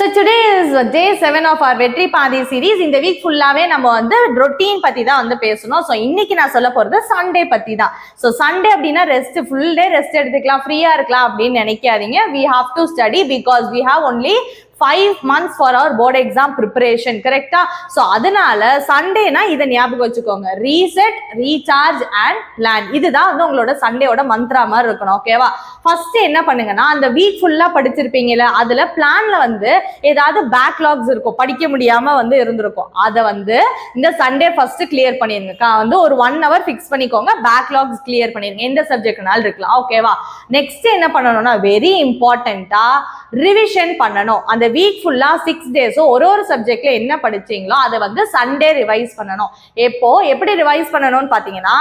So today is day 7 of our வெற்றி பாதி series. இந்த வீக் ஃபுல்லாவே நம்ம வந்து ரொட்டீன் பத்தி தான் வந்து பேசணும். ஸோ இன்னைக்கு நான் சொல்ல போறது சண்டே பத்தி தான். ஸோ சண்டே அப்படின்னா ரெஸ்ட், ஃபுல் டே ரெஸ்ட் எடுத்துக்கலாம், ஃப்ரீயா இருக்கலாம் அப்படின்னு நினைக்காதீங்க. We have to study because we have only 5 months for our board exam preparation. கரெக்டா? ஸோ அதனால சண்டேனா இதை ஞாபகம் வச்சுக்கோங்க. Reset, recharge and plan. இதுதான் வந்து உங்களோட சண்டேவோட மந்த்ரா மாதிரி இருக்கணும். ஓகேவா? ஃபர்ஸ்ட் என்ன பண்ணுங்கன்னா, அந்த வீக் ஃபுல்லா படிச்சிருப்பீங்கல்ல, அதுல பிளான்ல வந்து ஏதாவது பேக்லாக்ஸ் இருக்கும், படிக்க முடியாம வந்து இருந்திருக்கும். அதை வந்து இந்த சண்டே ஃபர்ஸ்ட் கிளியர் பண்ணிருங்க. வந்து ஒரு 1 hour ஃபிக்ஸ் பண்ணிக்கோங்க, பேக்லாக்ஸ் கிளியர் பண்ணிருங்க. எந்த சப்ஜெக்ட்னாலும் இருக்கலாம். ஓகேவா? நெக்ஸ்ட் என்ன பண்ணணும்னா, வெரி இம்பார்ட்டண்டா ரிவிஷன் பண்ணணும். அந்த வீக் ஃபுல்லா 6 days ஒரு சப்ஜெக்ட்ல என்ன படிச்சீங்களோ அதை வந்து சண்டே ரிவைஸ் பண்ணணும். எப்படி ரிவைஸ் பண்ணணும்னு பாத்தீங்கன்னா,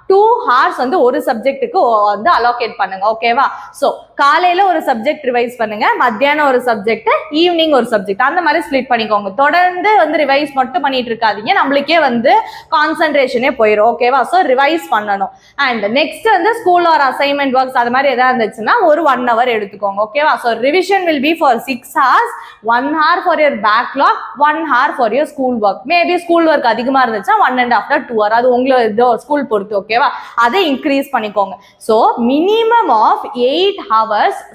2 hours வந்து ஒரு சப்ஜெக்ட்டுக்கு வந்து அலோகேட் பண்ணுங்க. ஓகேவா? ஸோ காலையில ஒரு சப்ஜெக்ட் ரிவைஸ் பண்ணுங்க, மத்தியானம் ஒரு சப்ஜெக்ட், ஈவினிங் ஒரு சப்ஜெக்ட், அந்த மாதிரி ஸ்பிளிட் பண்ணிக்கோங்க. தொடர்ந்து வந்து ரிவைஸ் மட்டும் பண்ணிட்டு இருக்காதீங்க, நம்மளுக்கே வந்து கான்சென்ட்ரேஷனே போயிடும். ஓகேவா? ஸோ ரிவைஸ் பண்ணணும். அண்ட் நெக்ஸ்ட் வந்து ஸ்கூல் ஆர் அசைன்மெண்ட் ஒர்க்ஸ் அது மாதிரி எதாவது இருந்துச்சுன்னா ஒரு 1 hour எடுத்துக்கோங்க. ஓகேவா? So revision will be for 6 hours, 1 hour for your backlog, 1 hour for your school work. Maybe school work அதிகமா இருந்துச்சுன்னா 1.5 to 2 hours, அது உங்களோட ஸ்கூல் பொறுத்து. ஓகேவா? அதை இன்க்ரீஸ் பண்ணிக்கோங்க. So minimum of 8 hours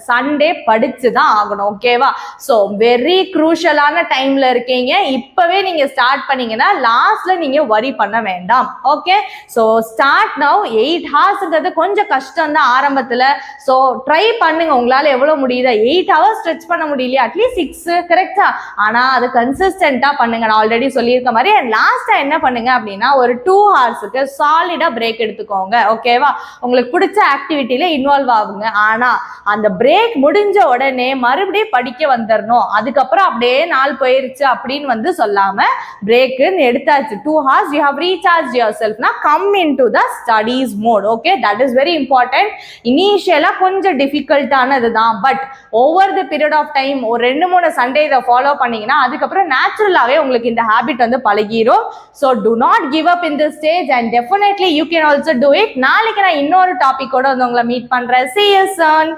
Sunday படிச்சுதான் ஆகணும். ஓகேவா? சோ வெரி குரூஷியலான டைம்ல இருக்கீங்க. இப்பவே நீங்க ஸ்டார்ட் பண்ணீங்கன்னா லாஸ்ட்ல நீங்க வரி பண்ண வேண்டாம். Okay? So start now. 8 hours கொஞ்சம் கஷ்டம் தான் ஆரம்பத்துல. சோ ட்ரை பண்ணுங்க, உங்களால எவ்வளவு முடியுதா. 8 hours ஸ்ட்ரெச் பண்ண முடியலையா, அட்லீஸ்ட் 6, கரெக்டா? ஆனா அது கன்சிஸ்டன்டா பண்ணுங்க. நான் ஆல்ரெடி சொல்லியிருக்க மாதிரி. லாஸ்டா என்ன பண்ணுங்க அப்படின்னா, ஒரு 2 hours சாலிடா பிரேக் எடுத்துக்கோங்க. ஓகேவா? உங்களுக்கு பிடிச்ச ஆக்டிவிட்டியில இன்வால்வ் ஆகுங்க. ஆனா அந்த பிரேக் முடிஞ்ச உடனே மறுபடியும் படிக்க வந்துடணும், அதுக்கப்புறம் அப்படியே நாள் போயிருச்சு அப்படின்னு வந்து சொல்லாம, பிரேக்குன்னு எடுத்தாச்சு, 2 hours you have recharged yourself, now come into the studies mode. Okay, that is very important. இனிஷியலா கொஞ்சம் டிஃபிகல்ட்டானது தான், but over the period of time ஒரு 2-3 சண்டே இதை ஃபாலோ பண்ணீங்கன்னா அதுக்கப்புறம் நேச்சுரலாவே உங்களுக்கு இந்த ஹேபிட் வந்து பழகிரும். So do not give up in this stage and definitely you can also do it. நாளைக்கு நான் இன்னொரு டாபிக்கோட வந்து உங்களை மீட் பண்றேன். See you soon.